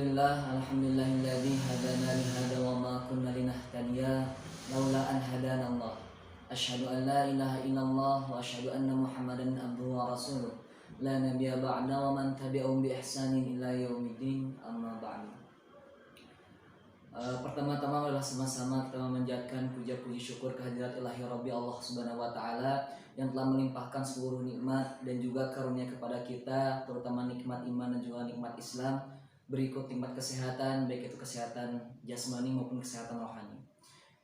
Alhamdulillahilladzi hadana li hada wa ma kunna linahtadiya laula an hadanallah. Asyhadu an la ilaha illallah wa asyhadu anna Muhammadan abduhu wa rasuluh. La nabiyya ba'da wa man tabi'ahum bi ihsanin ila yaumiddin. Amma ba'du. Pertama-tama adalah sama-sama kita memanjatkan puja-puji syukur kehadirat ilahi Rabbi Allah Subhanahu wa taala yang telah melimpahkan seluruh nikmat dan juga karunia kepada kita, terutama nikmat iman dan juga nikmat Islam. Berikut nikmat kesehatan, baik itu kesehatan jasmani maupun kesehatan rohani.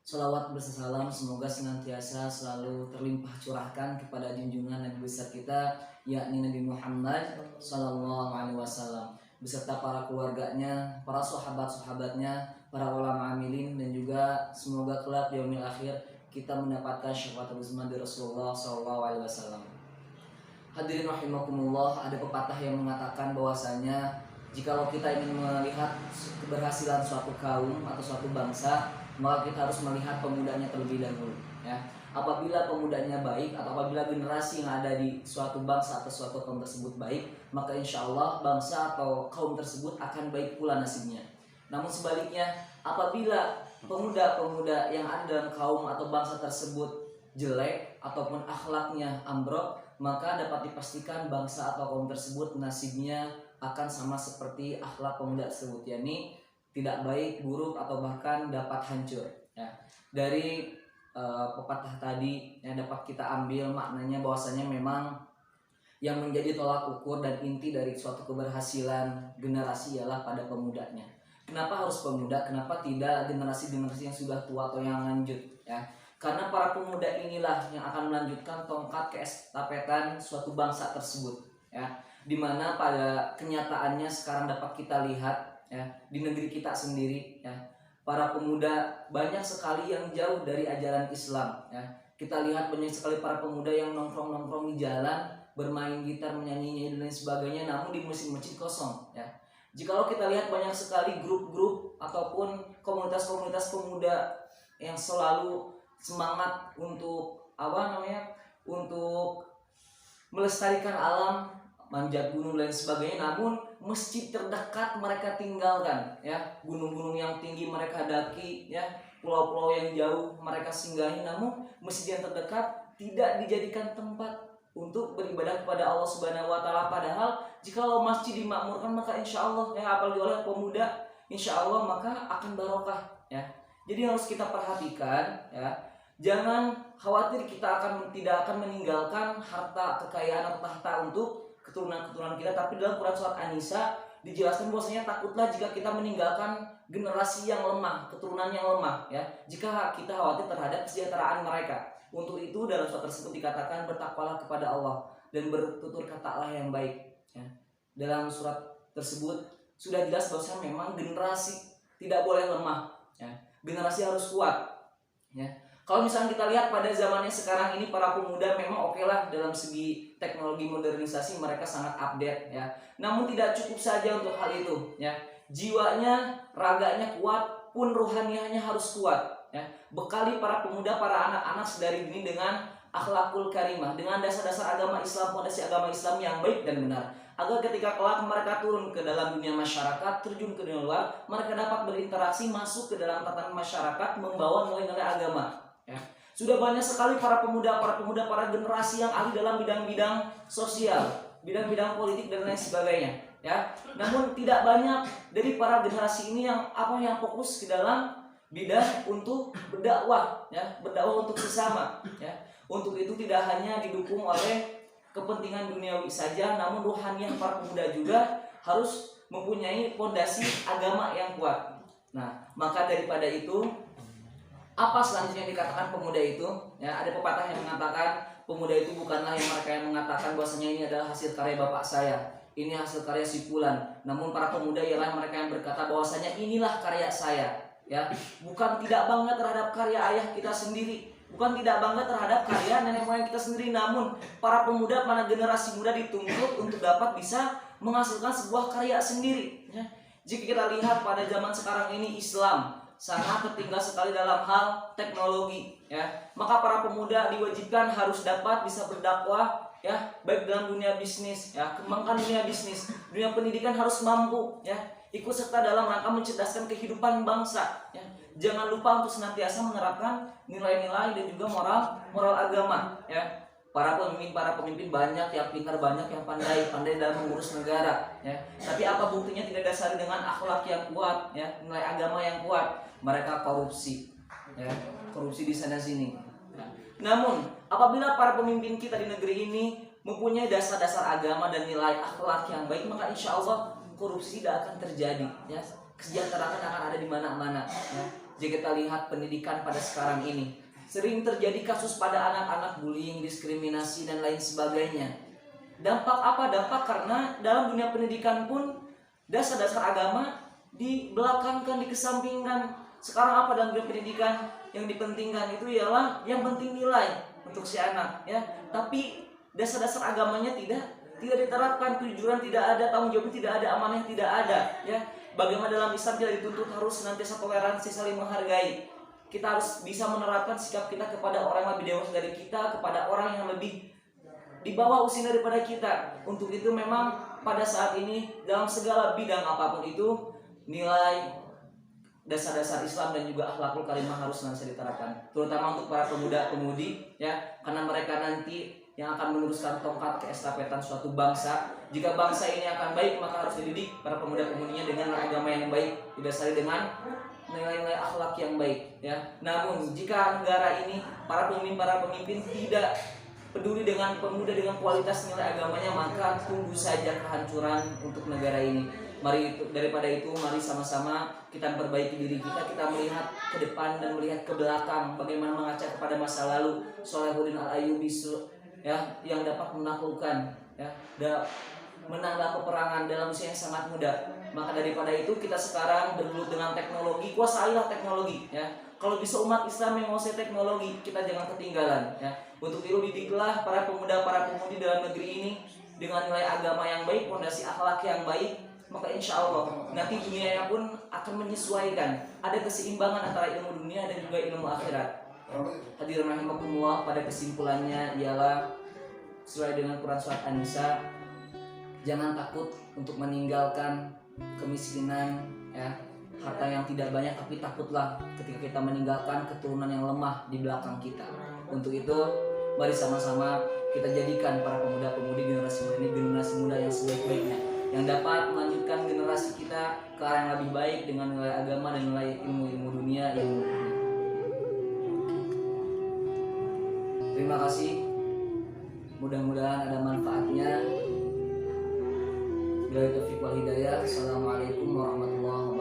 Salawat bersalam semoga senantiasa selalu terlimpah curahkan kepada junjungan Nabi besar kita, yakni Nabi Muhammad Sallallahu Alaihi Wasallam, beserta para keluarganya, para sahabat-sahabatnya, para ulama amilin, dan juga semoga kelak di yaumil akhir kita mendapatkan syafaatul uzma dari Rasulullah Sallallahu Alaihi Wasallam. Hadirin rahimakumullah, ada pepatah yang mengatakan bahwasanya jikalau kita ingin melihat keberhasilan suatu kaum atau suatu bangsa, maka kita harus melihat pemudanya terlebih dahulu. Ya, apabila pemudanya baik atau apabila generasi yang ada di suatu bangsa atau suatu kaum tersebut baik, maka insya Allah bangsa atau kaum tersebut akan baik pula nasibnya. Namun sebaliknya, apabila pemuda-pemuda yang ada dalam kaum atau bangsa tersebut jelek ataupun akhlaknya ambruk, maka dapat dipastikan bangsa atau kaum tersebut nasibnya akan sama seperti akhlak pemuda tersebut, yakni tidak baik, buruk, atau bahkan dapat hancur. Ya. Dari pepatah tadi yang dapat kita ambil maknanya bahwasanya memang yang menjadi tolak ukur dan inti dari suatu keberhasilan generasi ialah pada pemudanya. Kenapa harus pemuda? Kenapa tidak generasi-generasi yang sudah tua atau yang lanjut? Ya. Karena para pemuda inilah yang akan melanjutkan tongkat keestafetan suatu bangsa tersebut. Ya. Dimana pada kenyataannya sekarang dapat kita lihat ya di negeri kita sendiri ya, para pemuda banyak sekali yang jauh dari ajaran Islam ya. Kita lihat banyak sekali para pemuda yang nongkrong-nongkrong di jalan, bermain gitar, menyanyi dan lain sebagainya, namun di masjid kosong ya. Jikalau kita lihat banyak sekali grup-grup ataupun komunitas-komunitas pemuda yang selalu semangat untuk untuk melestarikan alam, manjat gunung dan sebagainya, namun masjid terdekat mereka tinggalkan ya, gunung-gunung yang tinggi mereka daki ya, pulau-pulau yang jauh mereka singgahi, namun masjid yang terdekat tidak dijadikan tempat untuk beribadah kepada Allah Subhanahu wa taala. Padahal jikalau masjid dimakmurkan, maka insya Allah ya, apalagi oleh pemuda, insya Allah maka akan barokah ya. Jadi harus kita perhatikan ya, jangan khawatir kita tidak akan meninggalkan harta kekayaan atau tahta untuk keturunan-keturunan kita, tapi dalam Quran surat An-Nisa dijelaskan bahwasanya takutlah jika kita meninggalkan generasi yang lemah, keturunan yang lemah ya, jika kita khawatir terhadap kesejahteraan mereka. Untuk itu dalam surat tersebut dikatakan bertakwalah kepada Allah dan bertutur katalah yang baik ya. Dalam surat tersebut sudah jelas bahwasanya memang generasi tidak boleh lemah ya, generasi harus kuat ya. Kalau misalnya kita lihat pada zamannya sekarang ini, para pemuda memang oke lah dalam segi teknologi modernisasi mereka sangat update ya. Namun tidak cukup saja untuk hal itu ya. Jiwanya, raganya kuat, pun rohaniahnya harus kuat ya. Bekali para pemuda, para anak-anak sedari dini dengan akhlakul karimah, dengan dasar-dasar agama Islam, fondasi agama Islam yang baik dan benar, agar ketika kelak mereka turun ke dalam dunia masyarakat, terjun ke dunia luar, mereka dapat berinteraksi, masuk ke dalam tatanan masyarakat, membawa nilai-nilai agama. Ya. Sudah banyak sekali para pemuda, para generasi yang ahli dalam bidang-bidang sosial, bidang-bidang politik dan lain sebagainya. Ya. Namun tidak banyak dari para generasi ini yang fokus ke dalam bidang untuk berdakwah, ya, berdakwah untuk sesama. Ya. Untuk itu tidak hanya didukung oleh kepentingan duniawi saja, namun rohaniah para pemuda juga harus mempunyai fondasi agama yang kuat. Nah, maka daripada itu, apa selanjutnya dikatakan pemuda itu? Ya, ada pepatah yang mengatakan pemuda itu bukanlah mereka yang mengatakan bahwasanya ini adalah hasil karya bapak saya, ini hasil karya si fulan. Namun para pemuda ialah mereka yang berkata bahwasanya inilah karya saya. Ya, bukan tidak bangga terhadap karya ayah kita sendiri, bukan tidak bangga terhadap karya nenek moyang kita sendiri. Namun para pemuda, para generasi muda dituntut untuk dapat bisa menghasilkan sebuah karya sendiri. Ya. Jika kita lihat pada zaman sekarang ini, Islam sangat tertinggal sekali dalam hal teknologi ya, maka para pemuda diwajibkan harus dapat bisa berdakwah ya, baik dalam dunia bisnis ya, kembangkan dunia bisnis, dunia pendidikan harus mampu ya. ikut serta dalam rangka mencerdaskan kehidupan bangsa. Ya. Jangan lupa untuk senantiasa menerapkan nilai-nilai dan juga moral agama. Ya. Para pemimpin banyak yang pintar, banyak yang pandai dalam mengurus negara. Ya. Tapi apa buktinya tidak dasar dengan akhlak yang kuat, ya, nilai agama yang kuat? Mereka korupsi, ya, korupsi di sana sini. Ya. Namun apabila para pemimpin kita di negeri ini mempunyai dasar-dasar agama dan nilai akhlak yang baik, maka insya Allah korupsi tidak akan terjadi. Ya. Kesejahteraan akan ada di mana-mana. Ya. Jika kita lihat pendidikan pada sekarang ini, sering terjadi kasus pada anak-anak, bullying, diskriminasi dan lain sebagainya. Dampak apa? Dampak karena dalam dunia pendidikan pun dasar-dasar agama dibelakangkan, dikesampingkan. Sekarang apa dalam dunia pendidikan yang dipentingkan itu ialah yang penting nilai untuk si anak, ya. Tapi dasar-dasar agamanya tidak diterapkan, kejujuran tidak ada, tanggung jawab tidak ada, amanah tidak ada, ya. Bagaimana dalam Islam kita dituntut harus senantiasa toleransi, saling menghargai. Kita harus bisa menerapkan sikap kita kepada orang yang lebih dewasa dari kita, kepada orang yang lebih di bawah usia daripada kita. Untuk itu memang pada saat ini dalam segala bidang apapun itu, nilai dasar-dasar Islam dan juga akhlakul karimah harus nanti diterapkan, terutama untuk para pemuda-pemudi, ya, karena mereka nanti yang akan meneruskan tongkat keestafetan suatu bangsa. Jika bangsa ini akan baik, maka harus dididik para pemuda-pemudinya dengan agama yang baik, didasari dengan nilai-nilai akhlak yang baik, ya. Namun jika negara ini para pemimpin tidak peduli dengan pemuda, dengan kualitas nilai agamanya, maka tunggu saja kehancuran untuk negara ini. Daripada itu, mari sama-sama kita memperbaiki diri kita melihat ke depan dan melihat ke belakang, bagaimana mengaca kepada masa lalu Shalahuddin Al-Ayyubi, ya, yang dapat menaklukkan, ya, menanglah peperangan dalam usia yang sangat muda. Maka daripada itu kita sekarang bergelut dengan teknologi, kuasailah teknologi, ya. Kalau bisa umat Islam yang menguasai teknologi, kita jangan ketinggalan, ya. Untuk itu didiklah para pemuda, para pemudi dalam negeri ini dengan nilai agama yang baik, fondasi akhlak yang baik, maka insya Allah nanti dunianya pun akan menyesuaikan. Ada keseimbangan antara ilmu dunia dan juga ilmu akhirat. Hadirin rahimakumullah, pada kesimpulannya ialah sesuai dengan Quran surat An-Nisa, jangan takut untuk meninggalkan kemiskinan, ya, harta yang tidak banyak, tapi takutlah ketika kita meninggalkan keturunan yang lemah di belakang kita. Untuk itu mari sama-sama kita jadikan para pemuda-pemudi generasi muda ini generasi muda yang sebaik-baiknya, yang dapat melanjutkan generasi kita ke arah yang lebih baik dengan nilai agama dan nilai ilmu dunia yang mulia. Terima kasih. Mudah-mudahan ada manfaatnya. Bila taufiq wal hidayah. Assalamualaikum warahmatullahi wabarakatuh.